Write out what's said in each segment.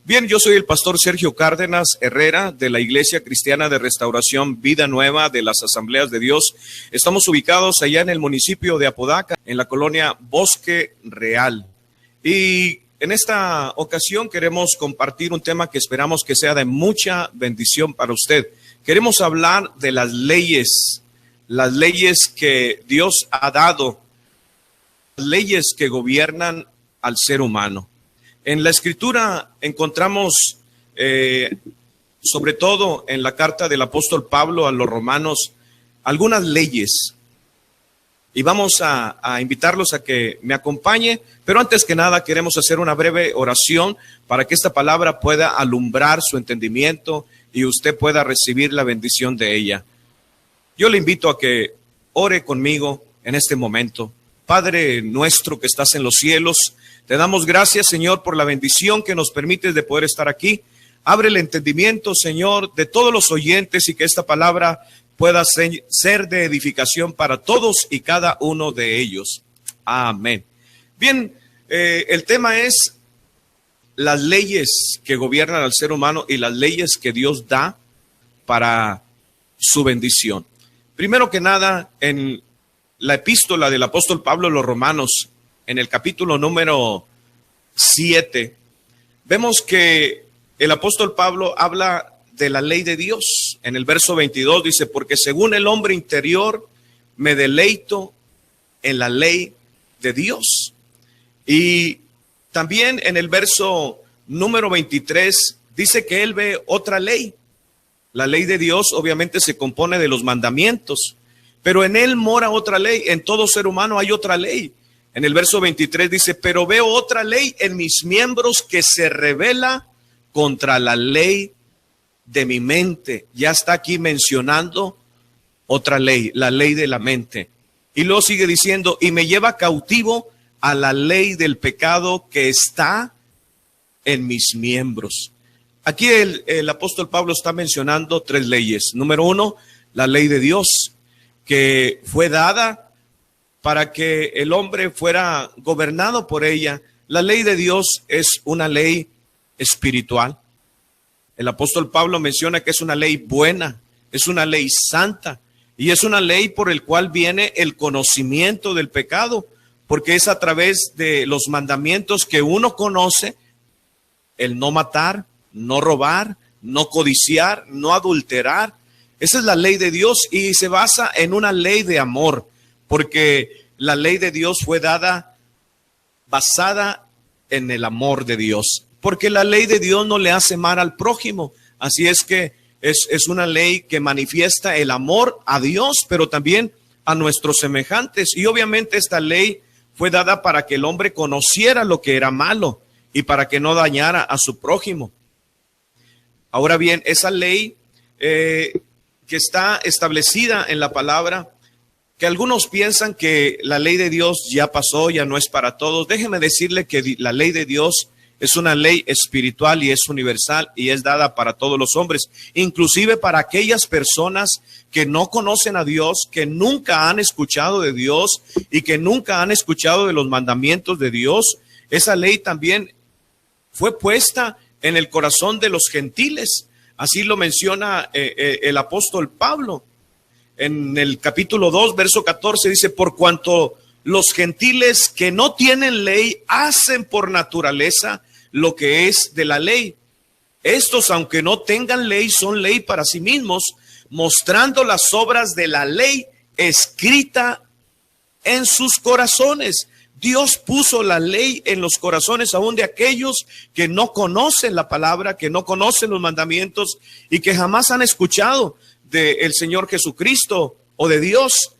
Bien, yo soy el pastor Sergio Cárdenas Herrera de la Iglesia Cristiana de Restauración Vida Nueva de las Asambleas de Dios. Estamos ubicados allá en el municipio de Apodaca, en la colonia Bosque Real. Y en esta ocasión queremos compartir un tema que esperamos que sea de mucha bendición para usted. Queremos hablar de las leyes que Dios ha dado, las leyes que gobiernan al ser humano. En la Escritura encontramos, sobre todo en la carta del apóstol Pablo a los romanos, algunas leyes. Y vamos a invitarlos a que me acompañe, pero antes que nada queremos hacer una breve oración para que esta palabra pueda alumbrar su entendimiento y usted pueda recibir la bendición de ella. Yo le invito a que ore conmigo en este momento. Padre nuestro que estás en los cielos, te damos gracias, Señor, por la bendición que nos permites de poder estar aquí. Abre el entendimiento, Señor, de todos los oyentes y que esta palabra pueda ser de edificación para todos y cada uno de ellos. Amén. Bien, el tema es las leyes que gobiernan al ser humano y las leyes que Dios da para su bendición. Primero que nada, en la epístola del apóstol Pablo a los romanos, en el capítulo número 7, vemos que el apóstol Pablo habla de la ley de Dios. En el verso 22 dice, porque según el hombre interior me deleito en la ley de Dios. Y también en el verso número 23 dice que él ve otra ley. La ley de Dios obviamente se compone de los mandamientos, pero en él mora otra ley. En todo ser humano hay otra ley. En el verso 23 dice, pero veo otra ley en mis miembros que se revela contra la ley de mi mente. Ya está aquí mencionando otra ley, la ley de la mente. Y luego sigue diciendo, y me lleva cautivo a la ley del pecado que está en mis miembros. Aquí el apóstol Pablo está mencionando tres leyes. Número uno, la ley de Dios, que fue dada para que el hombre fuera gobernado por ella. La ley de Dios es una ley espiritual. El apóstol Pablo menciona que es una ley buena, es una ley santa y es una ley por el cual viene el conocimiento del pecado, porque es a través de los mandamientos que uno conoce: el no matar, no robar, no codiciar, no adulterar. Esa es la ley de Dios y se basa en una ley de amor, porque la ley de Dios fue dada basada en el amor de Dios, porque la ley de Dios no le hace mal al prójimo. Así es que es una ley que manifiesta el amor a Dios, pero también a nuestros semejantes. Y obviamente esta ley fue dada para que el hombre conociera lo que era malo y para que no dañara a su prójimo. Ahora bien, esa ley que está establecida en la palabra, que algunos piensan que la ley de Dios ya pasó, ya no es para todos. Déjeme decirle que la ley de Dios es una ley espiritual y es universal y es dada para todos los hombres, inclusive para aquellas personas que no conocen a Dios, que nunca han escuchado de Dios y que nunca han escuchado de los mandamientos de Dios. Esa ley también fue puesta en el corazón de los gentiles. Así lo menciona el apóstol Pablo. En el capítulo 2, verso 14 dice, por cuanto los gentiles que no tienen ley hacen por naturaleza lo que es de la ley. Estos, aunque no tengan ley, son ley para sí mismos, mostrando las obras de la ley escrita en sus corazones. Dios puso la ley en los corazones aún de aquellos que no conocen la palabra, que no conocen los mandamientos y que jamás han escuchado del Señor Jesucristo o de Dios.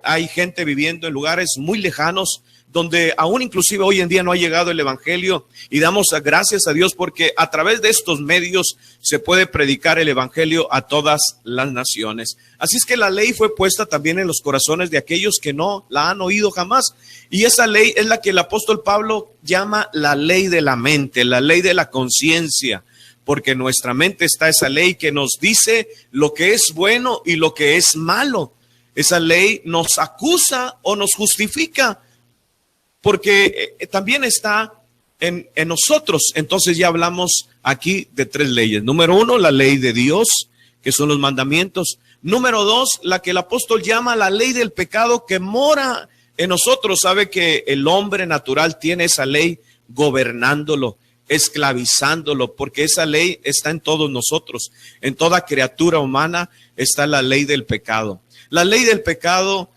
Hay gente viviendo en lugares muy lejanos donde aún inclusive hoy en día no ha llegado el evangelio, y damos gracias a Dios porque a través de estos medios se puede predicar el evangelio a todas las naciones. Así es que la ley fue puesta también en los corazones de aquellos que no la han oído jamás, y esa ley es la que el apóstol Pablo llama la ley de la mente, la ley de la conciencia, porque en nuestra mente está esa ley que nos dice lo que es bueno y lo que es malo. Esa ley nos acusa o nos justifica, porque también está en nosotros. Entonces ya hablamos aquí de 3 leyes. Número 1, la ley de Dios, que son los mandamientos. Número 2, la que el apóstol llama la ley del pecado que mora en nosotros. Sabe que el hombre natural tiene esa ley gobernándolo, esclavizándolo, porque esa ley está en todos nosotros. En toda criatura humana está la ley del pecado. La ley del pecado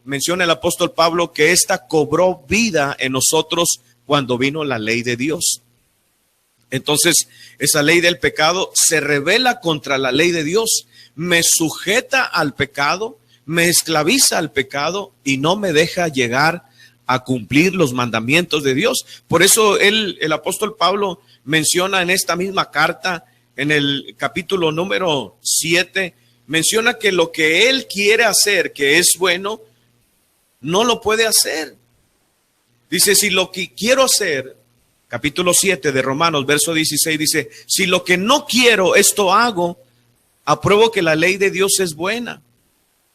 menciona el apóstol Pablo que esta cobró vida en nosotros cuando vino la ley de Dios. Entonces, esa ley del pecado se rebela contra la ley de Dios, me sujeta al pecado, me esclaviza al pecado y no me deja llegar a cumplir los mandamientos de Dios. Por eso el apóstol Pablo menciona en esta misma carta, en el capítulo número 7, menciona que lo que él quiere hacer, que es bueno, no lo puede hacer. Dice, si lo que quiero hacer, capítulo 7 de Romanos, verso 16, dice, si lo que no quiero, esto hago, apruebo que la ley de Dios es buena.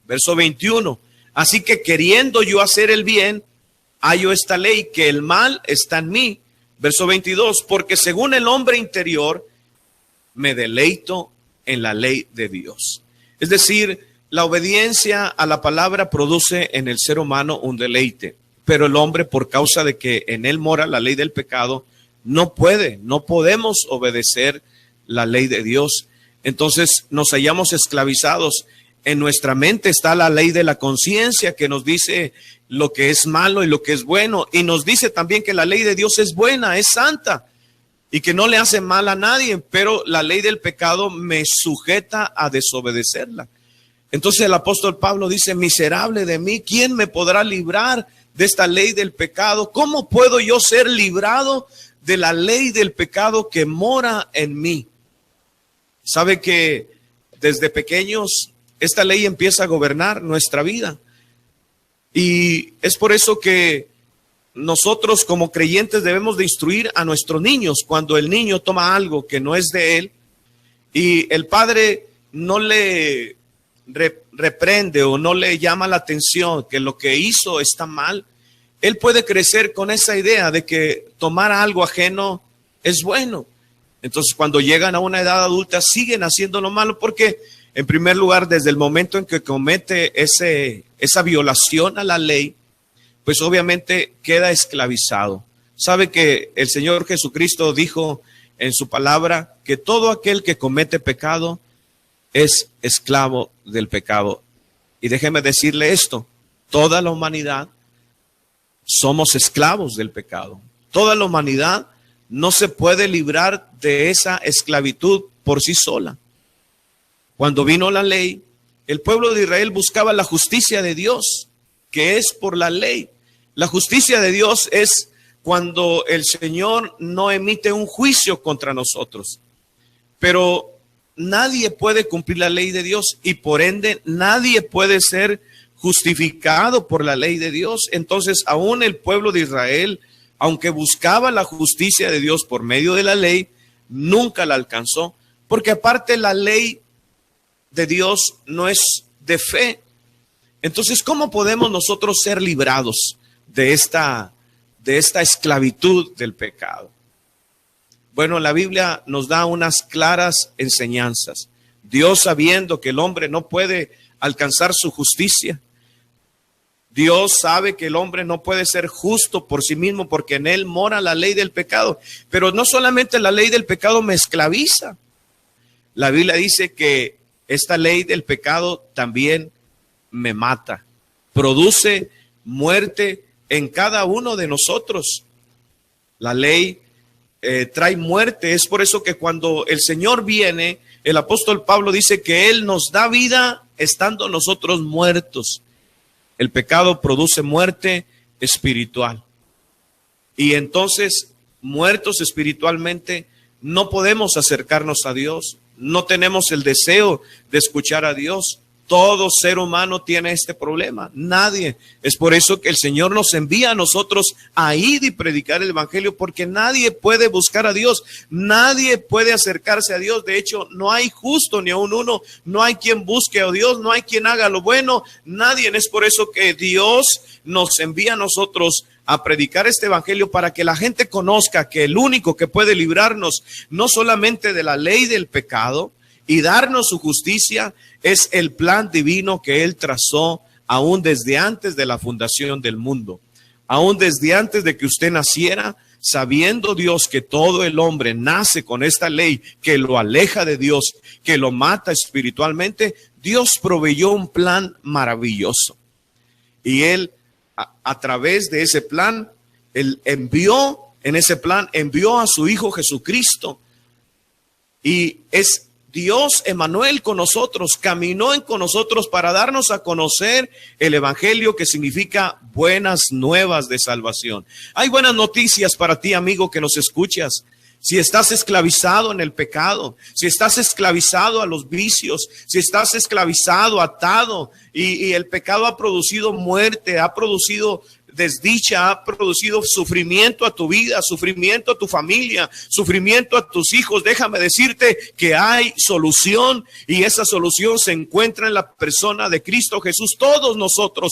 Verso 21, así que queriendo yo hacer el bien, hallo esta ley, que el mal está en mí. Verso 22, porque según el hombre interior, me deleito en la ley de Dios. Es decir, la obediencia a la palabra produce en el ser humano un deleite, pero el hombre, por causa de que en él mora la ley del pecado, no podemos obedecer la ley de Dios. Entonces nos hallamos esclavizados. En nuestra mente está la ley de la conciencia que nos dice lo que es malo y lo que es bueno. Y nos dice también que la ley de Dios es buena, es santa y que no le hace mal a nadie. Pero la ley del pecado me sujeta a desobedecerla. Entonces el apóstol Pablo dice, miserable de mí, ¿quién me podrá librar de esta ley del pecado? ¿Cómo puedo yo ser librado de la ley del pecado que mora en mí? Sabe que desde pequeños esta ley empieza a gobernar nuestra vida. Y es por eso que nosotros como creyentes debemos de instruir a nuestros niños. Cuando el niño toma algo que no es de él y el padre no le reprende o no le llama la atención que lo que hizo está mal, él puede crecer con esa idea de que tomar algo ajeno es bueno. Entonces, cuando llegan a una edad adulta, siguen haciendo lo malo porque, en primer lugar, desde el momento en que comete esa violación a la ley, pues obviamente queda esclavizado. Sabe que el Señor Jesucristo dijo en su palabra que todo aquel que comete pecado es esclavo del pecado. Y déjeme decirle esto, toda la humanidad somos esclavos del pecado. Toda la humanidad no se puede librar de esa esclavitud por sí sola. Cuando vino la ley, el pueblo de Israel buscaba la justicia de Dios, que es por la ley. La justicia de Dios es cuando el Señor no emite un juicio contra nosotros. Pero nadie puede cumplir la ley de Dios y por ende nadie puede ser justificado por la ley de Dios. Entonces, aún el pueblo de Israel, aunque buscaba la justicia de Dios por medio de la ley, nunca la alcanzó, porque aparte la ley de Dios no es de fe. Entonces, ¿cómo podemos nosotros ser librados de esta esclavitud del pecado? Bueno, la Biblia nos da unas claras enseñanzas. Dios, sabiendo que el hombre no puede alcanzar su justicia, Dios sabe que el hombre no puede ser justo por sí mismo porque en él mora la ley del pecado. Pero no solamente la ley del pecado me esclaviza. La Biblia dice que esta ley del pecado también me mata. Produce muerte en cada uno de nosotros. La ley trae muerte. Es por eso que cuando el Señor viene, el apóstol Pablo dice que Él nos da vida estando nosotros muertos. El pecado produce muerte espiritual. Y entonces, muertos espiritualmente, no podemos acercarnos a Dios. No tenemos el deseo de escuchar a Dios. Todo ser humano tiene este problema. Nadie. Es por eso que el Señor nos envía a nosotros a ir y predicar el evangelio, porque nadie puede buscar a Dios. Nadie puede acercarse a Dios. De hecho, no hay justo ni aun uno. No hay quien busque a Dios. No hay quien haga lo bueno. Nadie. Es por eso que Dios nos envía a nosotros a predicar este evangelio para que la gente conozca que el único que puede librarnos no solamente de la ley del pecado y darnos su justicia es el plan divino que Él trazó aún desde antes de la fundación del mundo, aún desde antes de que usted naciera, sabiendo Dios que todo el hombre nace con esta ley que lo aleja de Dios, que lo mata espiritualmente. Dios proveyó un plan maravilloso y Él a través de ese plan, Él envió a su Hijo Jesucristo, y es Dios Emmanuel con nosotros, caminó con nosotros para darnos a conocer el evangelio, que significa buenas nuevas de salvación. Hay buenas noticias para ti, amigo, que nos escuchas. Si estás esclavizado en el pecado, si estás esclavizado a los vicios, si estás esclavizado, atado, y el pecado ha producido muerte, ha producido desdicha, ha producido sufrimiento a tu vida, sufrimiento a tu familia, sufrimiento a tus hijos, déjame decirte que hay solución, y esa solución se encuentra en la persona de Cristo Jesús. Todos nosotros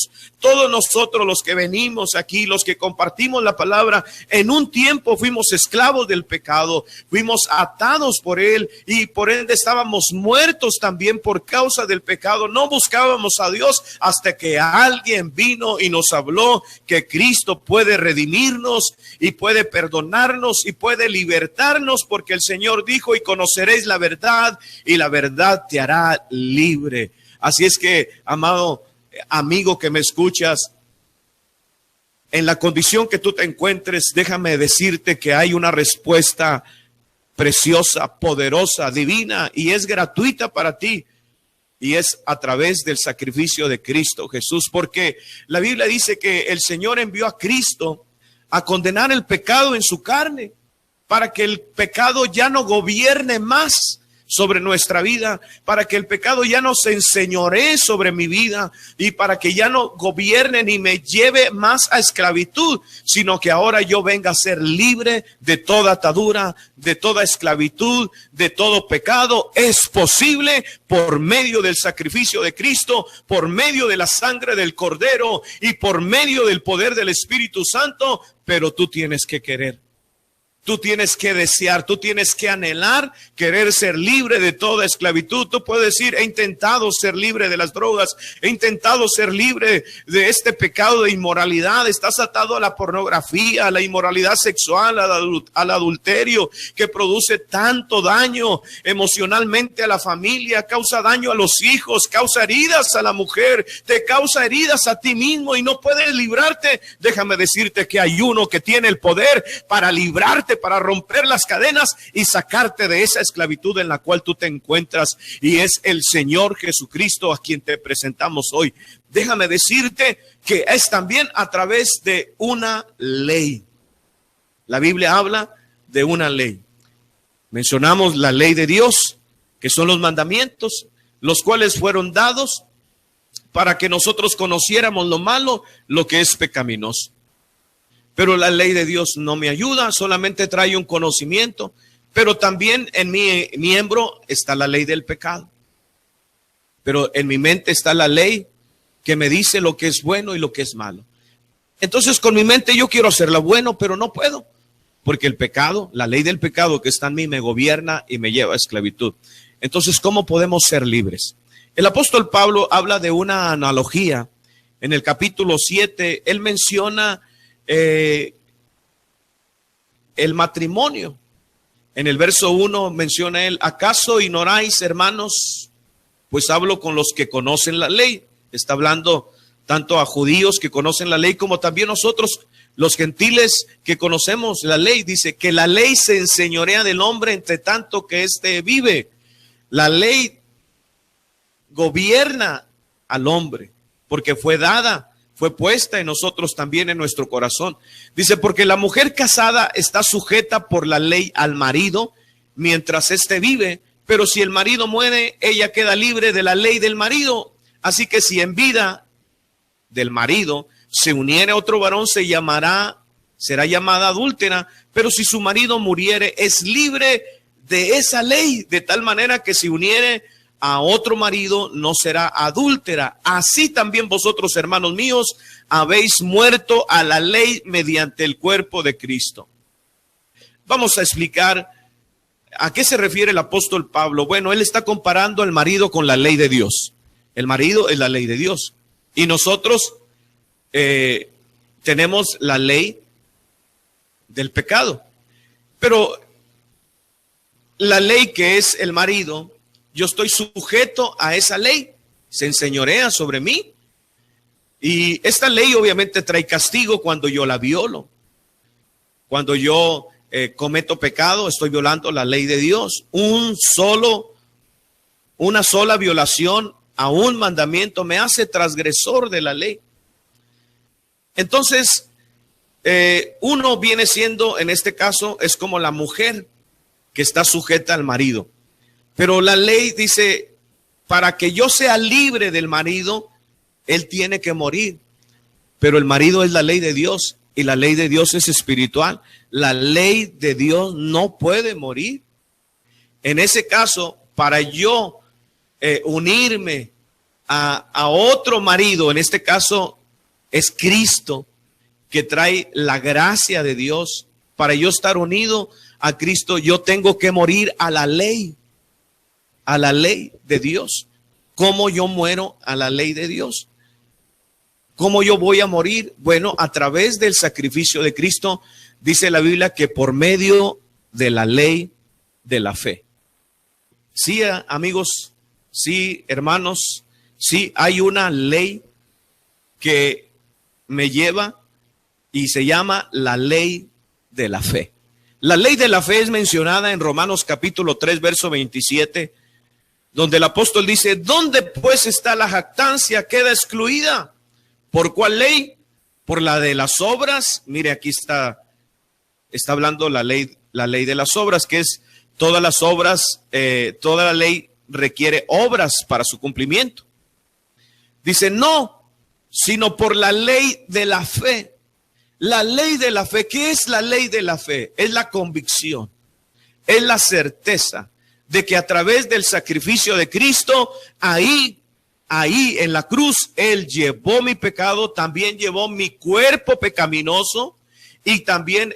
los que venimos aquí, los que compartimos la palabra, en un tiempo fuimos esclavos del pecado, fuimos atados por él, y por ende estábamos muertos también por causa del pecado. No buscábamos a Dios hasta que alguien vino y nos habló que Cristo puede redimirnos y puede perdonarnos y puede libertarnos, porque el Señor dijo: y conoceréis la verdad, y la verdad te hará libre. Así es que, amado amigo que me escuchas, en la condición que tú te encuentres, déjame decirte que hay una respuesta preciosa, poderosa, divina, y es gratuita para ti. Y es a través del sacrificio de Cristo Jesús, porque la Biblia dice que el Señor envió a Cristo a condenar el pecado en su carne, para que el pecado ya no gobierne más sobre nuestra vida, para que el pecado ya no se enseñoree sobre mi vida, y para que ya no gobierne ni me lleve más a esclavitud, sino que ahora yo venga a ser libre de toda atadura, de toda esclavitud, de todo pecado. Es posible por medio del sacrificio de Cristo, por medio de la sangre del Cordero y por medio del poder del Espíritu Santo, pero tú tienes que querer. Tú tienes que desear, tú tienes que anhelar, querer ser libre de toda esclavitud. Tú puedes decir: he intentado ser libre de las drogas, he intentado ser libre de este pecado de inmoralidad. Estás atado a la pornografía, a la inmoralidad sexual, al adulterio, que produce tanto daño emocionalmente a la familia, causa daño a los hijos, causa heridas a la mujer, te causa heridas a ti mismo y no puedes librarte. Déjame decirte que hay uno que tiene el poder para librarte, para romper las cadenas y sacarte de esa esclavitud en la cual tú te encuentras, y es el Señor Jesucristo, a quien te presentamos hoy. Déjame decirte que es también a través de una ley. La Biblia habla de una ley. Mencionamos la ley de Dios, que son los mandamientos, los cuales fueron dados para que nosotros conociéramos lo malo, lo que es pecaminoso. Pero la ley de Dios no me ayuda, solamente trae un conocimiento. Pero también en mi miembro está la ley del pecado. Pero en mi mente está la ley que me dice lo que es bueno y lo que es malo. Entonces con mi mente yo quiero hacer lo bueno, pero no puedo. Porque el pecado, la ley del pecado que está en mí me gobierna y me lleva a esclavitud. Entonces, ¿cómo podemos ser libres? El apóstol Pablo habla de una analogía. En el capítulo 7, él menciona el matrimonio. En el verso 1 menciona él: ¿acaso ignoráis, hermanos? Pues hablo con los que conocen la ley. Está hablando tanto a judíos que conocen la ley, como también nosotros, los gentiles que conocemos la ley. Dice que la ley se enseñorea del hombre entre tanto que éste vive. La ley gobierna al hombre porque fue dada, fue puesta en nosotros también, en nuestro corazón. Dice: porque la mujer casada está sujeta por la ley al marido mientras éste vive, pero si el marido muere, ella queda libre de la ley del marido. Así que si en vida del marido se uniere otro varón, será llamada adúltera, pero si su marido muriere, es libre de esa ley, de tal manera que si uniere a otro marido no será adúltera. Así también vosotros, hermanos míos, habéis muerto a la ley mediante el cuerpo de Cristo. Vamos a explicar a qué se refiere el apóstol Pablo. Bueno, él está comparando al marido con la ley de Dios. El marido es la ley de Dios. Y nosotros tenemos la ley del pecado. Pero la ley que es el marido, yo estoy sujeto a esa ley, se enseñorea sobre mí. Y esta ley obviamente trae castigo cuando yo la violo. Cuando yo cometo pecado, estoy violando la ley de Dios. Una sola violación a un mandamiento me hace transgresor de la ley. Entonces, uno viene siendo, en este caso, es como la mujer que está sujeta al marido. Pero la ley dice, para que yo sea libre del marido, él tiene que morir. Pero el marido es la ley de Dios y la ley de Dios es espiritual. La ley de Dios no puede morir. En ese caso, para yo unirme a otro marido, en este caso es Cristo, que trae la gracia de Dios. Para yo estar unido a Cristo, yo tengo que morir a la ley de Dios. ¿Cómo yo muero a la ley de Dios? ¿Cómo yo voy a morir? Bueno, a través del sacrificio de Cristo, dice la Biblia que por medio de la ley de la fe. Sí, amigos, sí, hermanos, sí, hay una ley que me lleva y se llama la ley de la fe. La ley de la fe es mencionada en Romanos capítulo 3, verso 27, donde el apóstol dice, ¿dónde pues está la jactancia? Queda excluida. ¿Por cuál ley? Por la de las obras. Mire, aquí está hablando la ley de las obras, que es todas las obras, toda la ley requiere obras para su cumplimiento. Dice, no, sino por la ley de la fe. La ley de la fe, ¿qué es la ley de la fe? Es la convicción, es la certeza de que a través del sacrificio de Cristo, ahí en la cruz, Él llevó mi pecado, también llevó mi cuerpo pecaminoso y también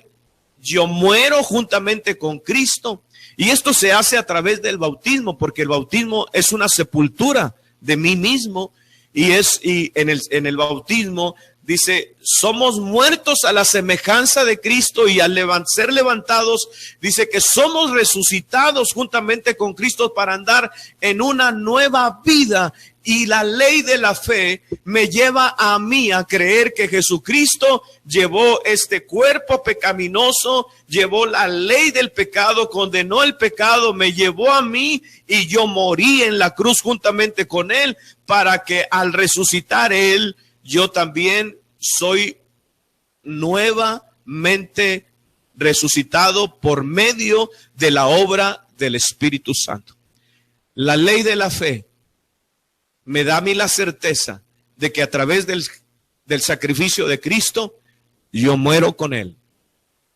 yo muero juntamente con Cristo. Y esto se hace a través del bautismo, porque el bautismo es una sepultura de mí mismo y en el bautismo dice, somos muertos a la semejanza de Cristo y al ser levantados, dice que somos resucitados juntamente con Cristo para andar en una nueva vida. Y la ley de la fe me lleva a mí a creer que Jesucristo llevó este cuerpo pecaminoso, llevó la ley del pecado, condenó el pecado, me llevó a mí y yo morí en la cruz juntamente con Él para que al resucitar Él, yo también soy nuevamente resucitado por medio de la obra del Espíritu Santo. La ley de la fe me da a mí la certeza de que a través del sacrificio de Cristo, yo muero con Él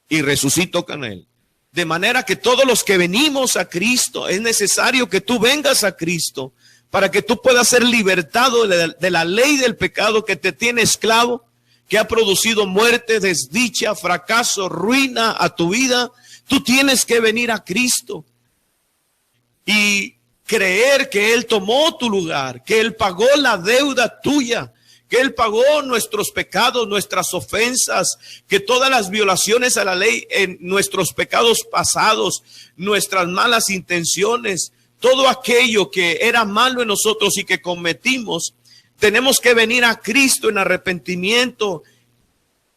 y resucito con Él. De manera que todos los que venimos a Cristo, es necesario que tú vengas a Cristo para que tú puedas ser libertado de la ley del pecado que te tiene esclavo, que ha producido muerte, desdicha, fracaso, ruina a tu vida. Tú tienes que venir a Cristo y creer que Él tomó tu lugar, que Él pagó la deuda tuya, que Él pagó nuestros pecados, nuestras ofensas, que todas las violaciones a la ley, en nuestros pecados pasados, nuestras malas intenciones, todo aquello que era malo en nosotros y que cometimos, tenemos que venir a Cristo en arrepentimiento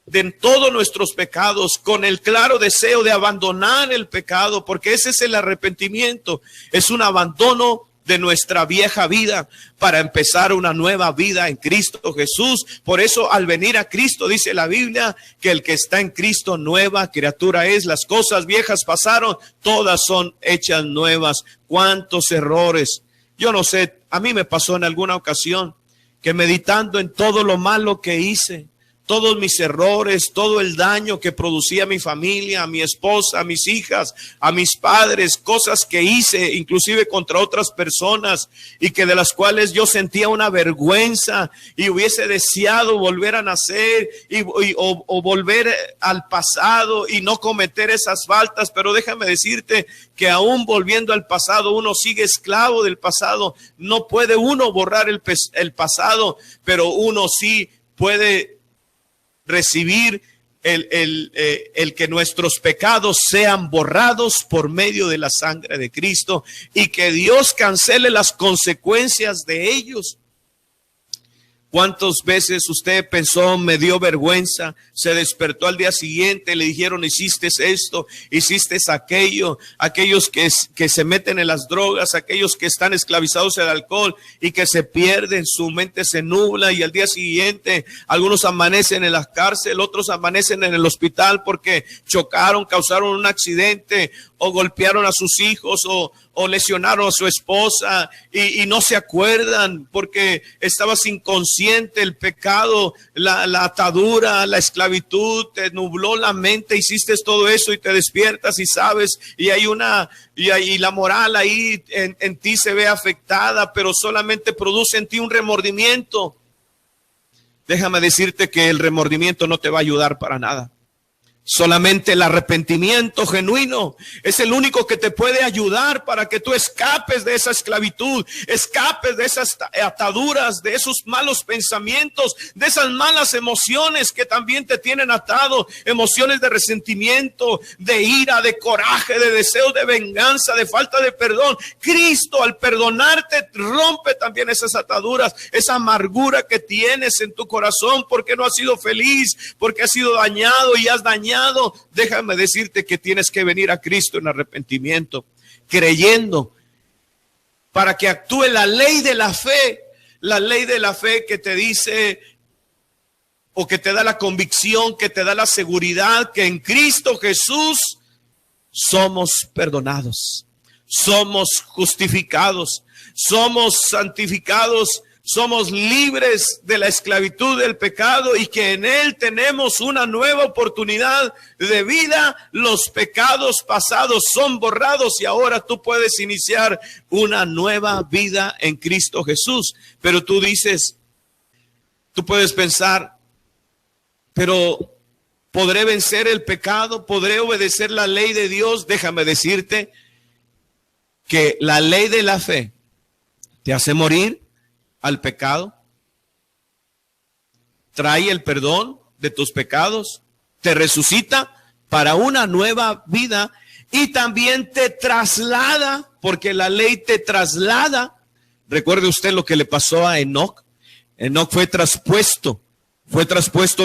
de todos nuestros pecados, con el claro deseo de abandonar el pecado, porque ese es el arrepentimiento, es un abandono de nuestra vieja vida para empezar una nueva vida en Cristo Jesús. Por eso al venir a Cristo dice la Biblia que el que está en Cristo nueva criatura es. Las cosas viejas pasaron, todas son hechas nuevas. ¿Cuántos errores? Yo no sé, a mí me pasó en alguna ocasión que meditando en todo lo malo que hice, todos mis errores, todo el daño que producía a mi familia, a mi esposa, a mis hijas, a mis padres, cosas que hice inclusive contra otras personas y que de las cuales yo sentía una vergüenza y hubiese deseado volver a nacer o volver al pasado y no cometer esas faltas. Pero déjame decirte que aún volviendo al pasado, uno sigue esclavo del pasado. No puede uno borrar el pasado, pero uno sí puede recibir el que nuestros pecados sean borrados por medio de la sangre de Cristo y que Dios cancele las consecuencias de ellos. ¿Cuántas veces usted pensó, me dio vergüenza, se despertó al día siguiente, le dijeron, hiciste esto, hiciste aquello? Aquellos que se meten en las drogas, aquellos que están esclavizados al alcohol y que se pierden, su mente se nubla y al día siguiente algunos amanecen en la cárcel, otros amanecen en el hospital porque chocaron, causaron un accidente o golpearon a sus hijos o lesionaron a su esposa y no se acuerdan porque estabas inconsciente, el pecado, la atadura, la esclavitud, te nubló la mente, hiciste todo eso y te despiertas y sabes, y la moral ahí en ti se ve afectada, pero solamente produce en ti un remordimiento. Déjame decirte que el remordimiento no te va a ayudar para nada. Solamente el arrepentimiento genuino es el único que te puede ayudar para que tú escapes de esa esclavitud, escapes de esas ataduras, de esos malos pensamientos, de esas malas emociones que también te tienen atado, emociones de resentimiento, de ira, de coraje, de deseo de venganza, de falta de perdón. Cristo al perdonarte rompe también esas ataduras, esa amargura que tienes en tu corazón porque no has sido feliz, porque has sido dañado y has dañado. Déjame decirte que tienes que venir a Cristo en arrepentimiento, creyendo, para que actúe la ley de la fe que te dice o que te da la convicción, que te da la seguridad que en Cristo Jesús somos perdonados, somos justificados, somos santificados, somos libres de la esclavitud del pecado y que en Él tenemos una nueva oportunidad de vida. Los pecados pasados son borrados y ahora tú puedes iniciar una nueva vida en Cristo Jesús. Pero tú dices, tú puedes pensar, pero ¿podré vencer el pecado? ¿Podré obedecer la ley de Dios? Déjame decirte que la ley de la fe te hace morir al pecado, trae el perdón de tus pecados, te resucita para una nueva vida y también te traslada, porque la ley te traslada. Recuerde usted lo que le pasó a Enoc. Enoc fue traspuesto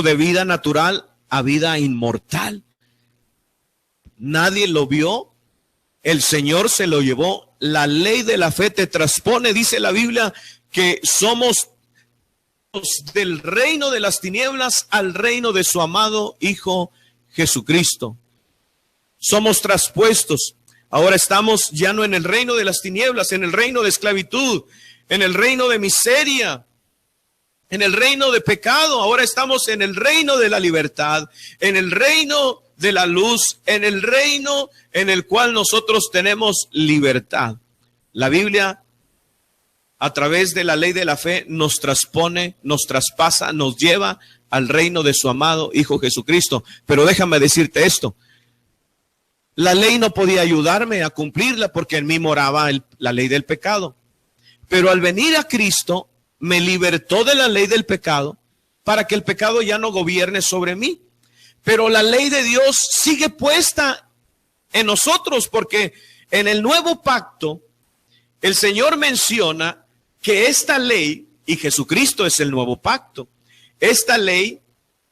de vida natural a vida inmortal. Nadie lo vio, el Señor se lo llevó. La ley de la fe te transpone, dice la Biblia, que somos del reino de las tinieblas al reino de su amado Hijo Jesucristo. Somos traspuestos. Ahora estamos ya no en el reino de las tinieblas, en el reino de esclavitud, en el reino de miseria, en el reino de pecado. Ahora estamos en el reino de la libertad, en el reino de la luz, en el reino en el cual nosotros tenemos libertad. La Biblia, a través de la ley de la fe, nos transpone, nos traspasa, nos lleva al reino de su amado Hijo Jesucristo. Pero déjame decirte esto, la ley no podía ayudarme a cumplirla porque en mí moraba la ley del pecado. Pero al venir a Cristo, me libertó de la ley del pecado para que el pecado ya no gobierne sobre mí. Pero la ley de Dios sigue puesta en nosotros porque en el nuevo pacto, el Señor menciona que esta ley, y Jesucristo es el nuevo pacto, esta ley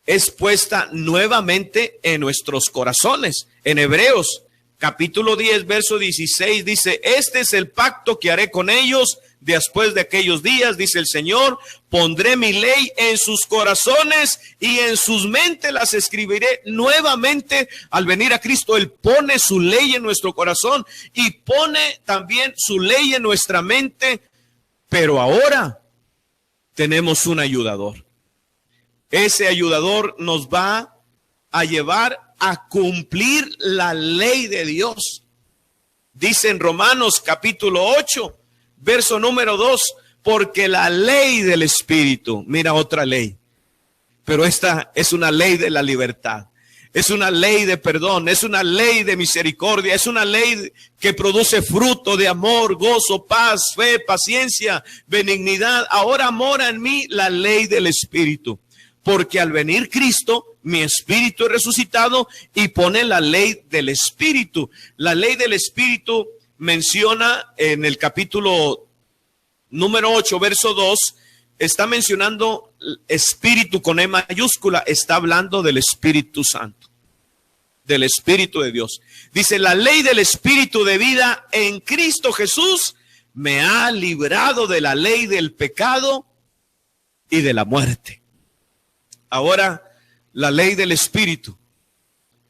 es puesta nuevamente en nuestros corazones. En Hebreos capítulo 10, verso 16 dice, este es el pacto que haré con ellos después de aquellos días, dice el Señor, pondré mi ley en sus corazones y en sus mentes las escribiré nuevamente. Al venir a Cristo, Él pone su ley en nuestro corazón y pone también su ley en nuestra mente. Pero ahora tenemos un ayudador. ese ayudador nos va a llevar a cumplir la ley de Dios. Dice en Romanos capítulo 8, verso número 2, porque la ley del Espíritu, mira otra ley, pero esta es una ley de la libertad. Es una ley de perdón, es una ley de misericordia, es una ley que produce fruto de amor, gozo, paz, fe, paciencia, benignidad. Ahora mora en mí la ley del Espíritu, porque al venir Cristo, mi espíritu es resucitado y pone la ley del Espíritu. La ley del Espíritu menciona en el capítulo número 8, verso 2, está mencionando espíritu con E mayúscula, está hablando del Espíritu Santo, del Espíritu de Dios. Dice, la ley del Espíritu de vida en Cristo Jesús me ha librado de la ley del pecado y de la muerte. Ahora, la ley del Espíritu,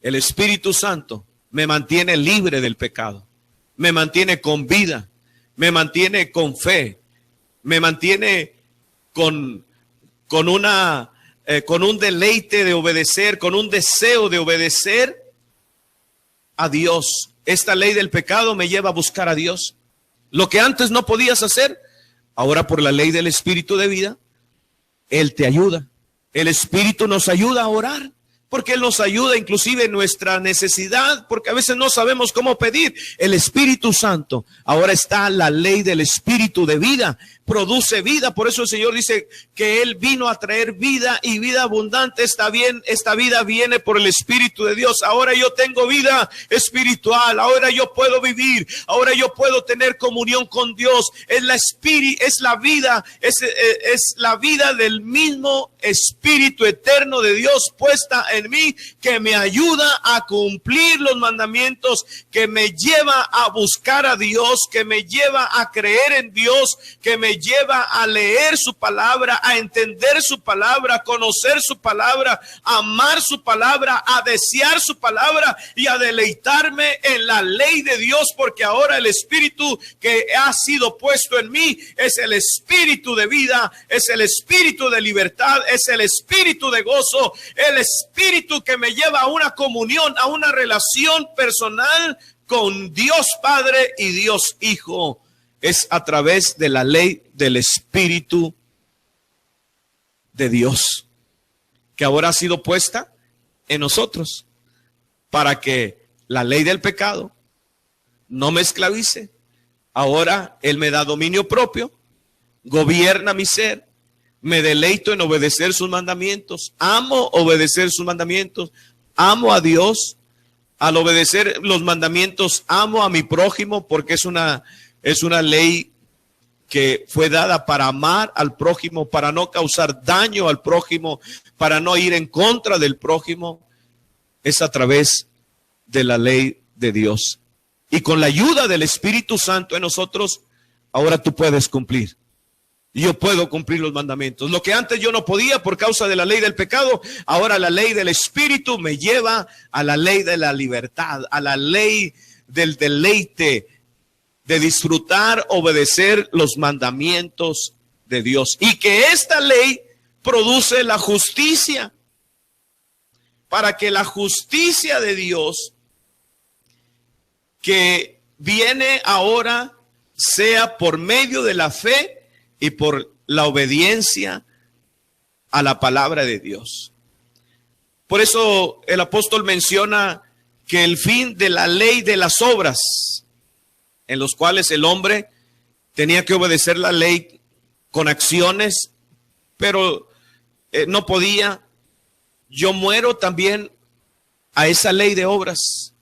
el Espíritu Santo, me mantiene libre del pecado, me mantiene con vida, me mantiene con fe, me mantiene con un deleite de obedecer, con un deseo de obedecer a Dios. Esta ley del pecado me lleva a buscar a Dios. Lo que antes no podías hacer, ahora por la ley del Espíritu de vida, Él te ayuda. El Espíritu nos ayuda a orar, porque Él nos ayuda inclusive en nuestra necesidad, porque a veces no sabemos cómo pedir. El Espíritu Santo, ahora está la ley del Espíritu de vida, produce vida. Por eso el Señor dice que Él vino a traer vida y vida abundante. Esta vida viene por el Espíritu de Dios. Ahora yo tengo vida espiritual, ahora yo puedo vivir, ahora yo puedo tener comunión con Dios. Es la vida del mismo Espíritu eterno de Dios puesta en mí, que me ayuda a cumplir los mandamientos, que me lleva a buscar a Dios, que me lleva a creer en Dios, que me lleva a leer su palabra, a entender su palabra, a conocer su palabra, a amar su palabra, a desear su palabra y a deleitarme en la ley de Dios, porque ahora el Espíritu que ha sido puesto en mí es el Espíritu de vida, es el Espíritu de libertad, es el Espíritu de gozo, el Espíritu que me lleva a una comunión, a una relación personal con Dios Padre y Dios Hijo. Es a través de la ley del Espíritu de Dios, que ahora ha sido puesta en nosotros, para que la ley del pecado no me esclavice. Ahora Él me da dominio propio, gobierna mi ser, me deleito en obedecer sus mandamientos, amo obedecer sus mandamientos, amo a Dios. Al obedecer los mandamientos, amo a mi prójimo, porque es una ley que fue dada para amar al prójimo, para no causar daño al prójimo, para no ir en contra del prójimo. Es a través de la ley de Dios. Y con la ayuda del Espíritu Santo en nosotros, ahora tú puedes cumplir. Yo puedo cumplir los mandamientos. Lo que antes yo no podía por causa de la ley del pecado, ahora la ley del Espíritu me lleva a la ley de la libertad, a la ley del deleite, de disfrutar, obedecer los mandamientos de Dios. Y que esta ley produce la justicia, para que la justicia de Dios que viene ahora sea por medio de la fe y por la obediencia a la palabra de Dios. Por eso el apóstol menciona que el fin de la ley de las obras, en los cuales el hombre tenía que obedecer la ley con acciones, pero no podía. Yo muero también a esa ley de obras,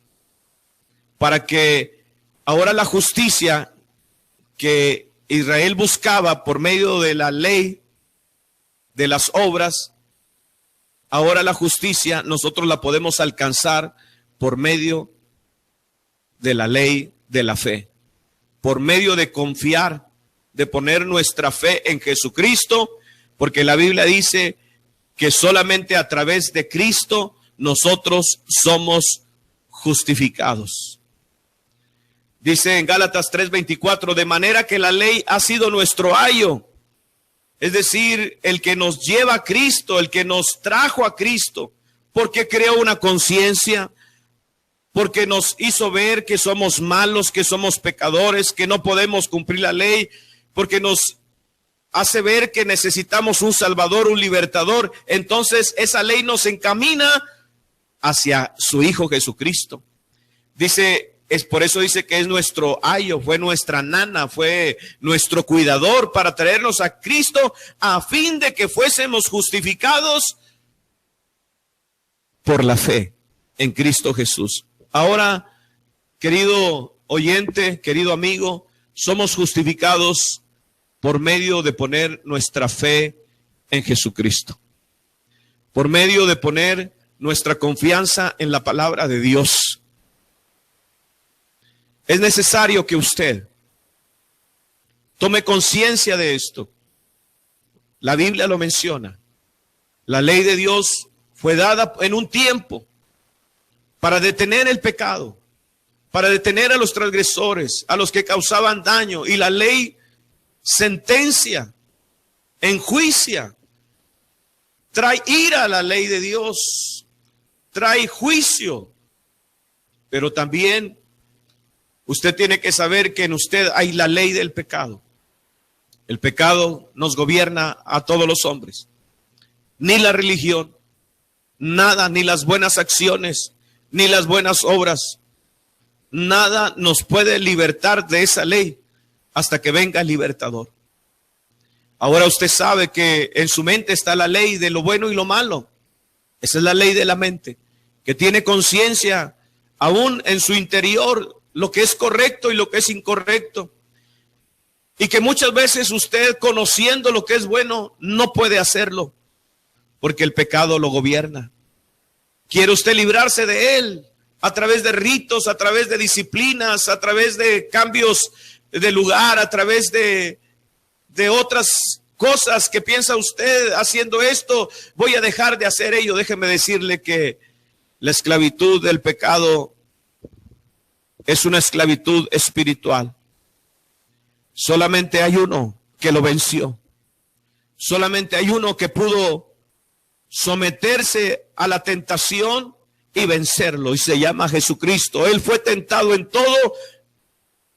para que ahora la justicia que Israel buscaba por medio de la ley de las obras, ahora la justicia nosotros la podemos alcanzar por medio de la ley de la fe, por medio de confiar, de poner nuestra fe en Jesucristo, porque la Biblia dice que solamente a través de Cristo nosotros somos justificados. Dice en Gálatas 3:24, de manera que la ley ha sido nuestro ayo es decir, el que nos lleva a Cristo, el que nos trajo a Cristo, porque creó una conciencia, porque nos hizo ver que somos malos, que somos pecadores, que no podemos cumplir la ley, porque nos hace ver que necesitamos un Salvador, un libertador. Entonces esa ley nos encamina hacia su Hijo Jesucristo. Dice, es por eso dice que es nuestro ayo, fue nuestra nana, fue nuestro cuidador para traernos a Cristo a fin de que fuésemos justificados por la fe en Cristo Jesús. Ahora, querido oyente, querido amigo, somos justificados por medio de poner nuestra fe en Jesucristo, por medio de poner nuestra confianza en la palabra de Dios. Es necesario que usted tome conciencia de esto. La Biblia lo menciona. La ley de Dios fue dada en un tiempo para detener el pecado, para detener a los transgresores, a los que causaban daño. Y la ley sentencia, enjuicia, trae ira a la ley de Dios, trae juicio. Pero también usted tiene que saber que en usted hay la ley del pecado. El pecado nos gobierna a todos los hombres. Ni la religión, nada, ni las buenas acciones, ni las buenas obras, nada nos puede libertar de esa ley hasta que venga el libertador. Ahora usted sabe que en su mente está la ley de lo bueno y lo malo. Esa es la ley de la mente, que tiene conciencia aún en su interior lo que es correcto y lo que es incorrecto. Y que muchas veces usted, conociendo lo que es bueno, no puede hacerlo, porque el pecado lo gobierna. ¿Quiere usted librarse de él? A través de ritos, a través de disciplinas, a través de cambios de lugar, a través de otras cosas que piensa usted, haciendo esto, voy a dejar de hacer ello. Déjeme decirle que la esclavitud del pecado es una esclavitud espiritual. Solamente hay uno que lo venció. Solamente hay uno que pudo someterse a la tentación y vencerlo, y se llama Jesucristo. Él fue tentado en todo,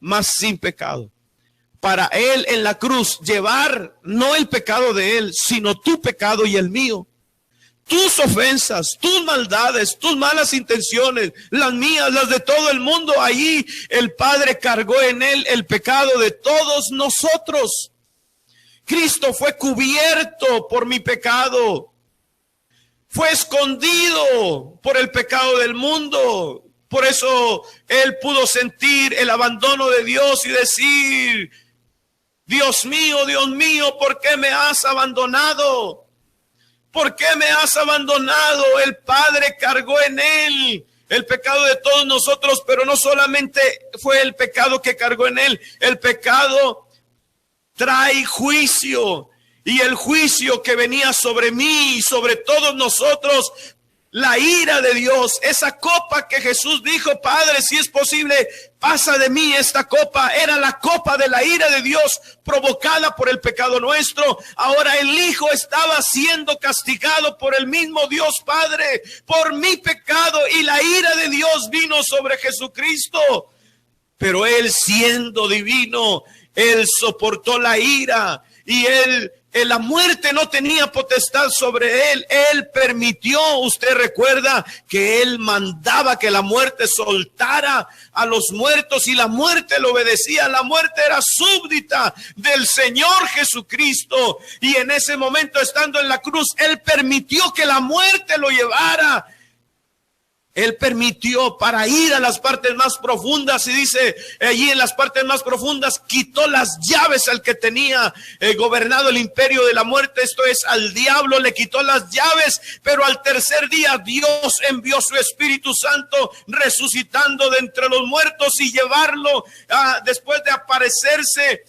mas sin pecado. Para él en la cruz llevar no el pecado de él, sino tu pecado y el mío. Tus ofensas, tus maldades, tus malas intenciones, las mías, las de todo el mundo. Allí el Padre cargó en él el pecado de todos nosotros. Cristo fue cubierto por mi pecado. Fue escondido por el pecado del mundo. Por eso él pudo sentir el abandono de Dios y decir: Dios mío, ¿por qué me has abandonado? ¿Por qué me has abandonado? El Padre cargó en él el pecado de todos nosotros, pero no solamente fue el pecado que cargó en él. El pecado trae juicio. Y el juicio que venía sobre mí y sobre todos nosotros, la ira de Dios, esa copa que Jesús dijo: Padre, si es posible, pasa de mí esta copa. Era la copa de la ira de Dios provocada por el pecado nuestro. Ahora el Hijo estaba siendo castigado por el mismo Dios Padre, por mi pecado, y la ira de Dios vino sobre Jesucristo. Pero él, siendo divino, él soportó la ira, y la muerte no tenía potestad sobre él. Él permitió, usted recuerda que él mandaba que la muerte soltara a los muertos, y la muerte le obedecía. La muerte era súbdita del Señor Jesucristo, y en ese momento, estando en la cruz, él permitió que la muerte lo llevara. Él permitió para ir a las partes más profundas, y dice allí en las partes más profundas, quitó las llaves al que tenía gobernado el imperio de la muerte, esto es, al diablo le quitó las llaves. Pero al tercer día Dios envió su Espíritu Santo, resucitando de entre los muertos, y llevarlo después de aparecerse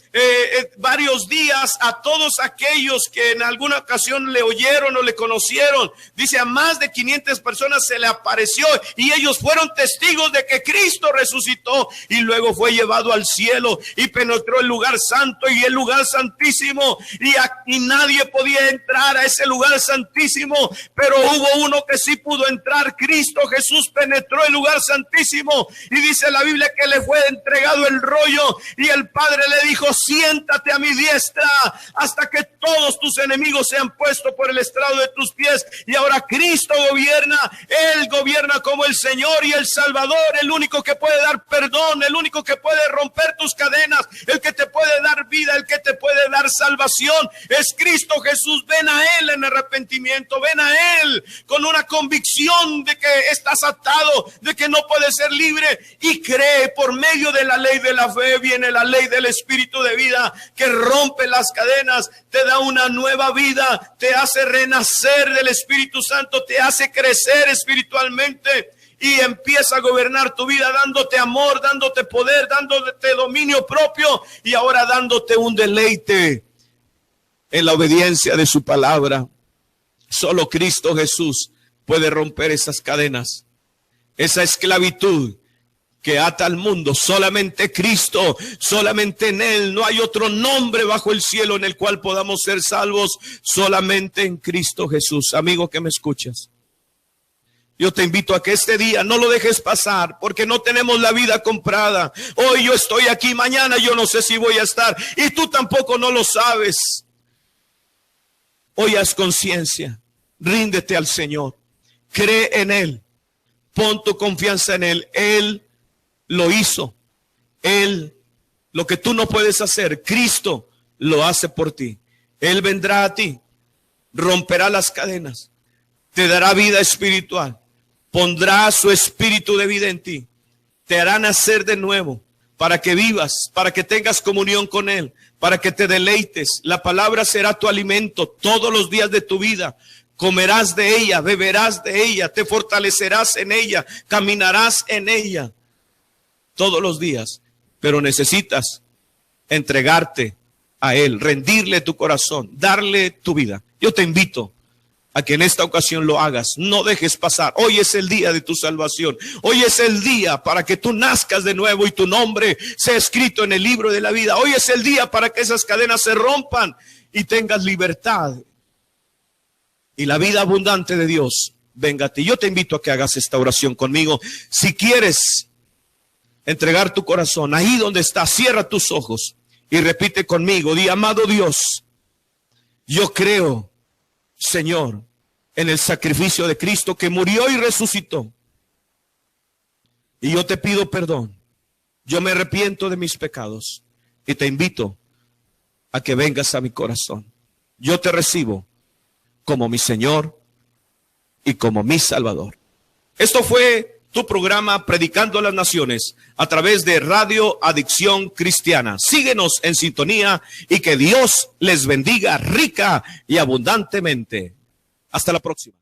varios días a todos aquellos que en alguna ocasión le oyeron o le conocieron. Dice, a más de 500 personas se le apareció y ellos fueron testigos de que Cristo resucitó y luego fue llevado al cielo y penetró el lugar santo y el lugar santísimo, y nadie podía entrar a ese lugar santísimo, pero hubo uno que sí pudo entrar. Cristo Jesús penetró el lugar santísimo y dice la Biblia que le fue entregado el rollo y el Padre le dijo, siéntate a mi diestra hasta que todos tus enemigos sean puestos por el estrado de tus pies. Y ahora Cristo gobierna, Él gobierna como el Señor y el Salvador, el único que puede dar perdón, el único que puede romper tus cadenas, el que te puede dar vida, el que te puede dar salvación, es Cristo Jesús. Ven a Él en arrepentimiento, ven a Él con una convicción de que estás atado, de que no puedes ser libre, y cree. Por medio de la ley de la fe viene la ley del Espíritu de vida que rompe las cadenas, te da una nueva vida, te hace renacer del Espíritu Santo, te hace crecer espiritualmente y empieza a gobernar tu vida, dándote amor, dándote poder, dándote dominio propio y ahora dándote un deleite en la obediencia de su palabra. Solo Cristo Jesús puede romper esas cadenas, esa esclavitud que ata al mundo. Solamente Cristo, solamente en Él. No hay otro nombre bajo el cielo en el cual podamos ser salvos, solamente en Cristo Jesús. Amigo que me escuchas, yo te invito a que este día no lo dejes pasar, porque no tenemos la vida comprada. Hoy yo estoy aquí, mañana yo no sé si voy a estar, y tú tampoco no lo sabes. Hoy haz conciencia, ríndete al Señor, cree en Él, pon tu confianza en Él. Él lo hizo. Él, lo que tú no puedes hacer, Cristo lo hace por ti. Él vendrá a ti, romperá las cadenas, te dará vida espiritual, pondrá su espíritu de vida en ti, te hará nacer de nuevo para que vivas, para que tengas comunión con Él, para que te deleites. La palabra será tu alimento todos los días de tu vida. Comerás de ella, beberás de ella, te fortalecerás en ella, caminarás en ella todos los días, pero necesitas entregarte a Él, rendirle tu corazón, darle tu vida. Yo te invito a que en esta ocasión lo hagas, no dejes pasar. Hoy es el día de tu salvación, hoy es el día para que tú nazcas de nuevo y tu nombre sea escrito en el libro de la vida. Hoy es el día para que esas cadenas se rompan y tengas libertad y la vida abundante de Dios venga a ti. Yo te invito a que hagas esta oración conmigo. Si quieres entregar tu corazón, ahí donde estás, cierra tus ojos y repite conmigo. Di: amado Dios, yo creo, Señor, en el sacrificio de Cristo que murió y resucitó. Y yo te pido perdón. Yo me arrepiento de mis pecados y te invito a que vengas a mi corazón. Yo te recibo como mi Señor y como mi Salvador. Esto fue tu programa Predicando a las Naciones a través de Radio Adicción Cristiana. Síguenos en sintonía y que Dios les bendiga rica y abundantemente. Hasta la próxima.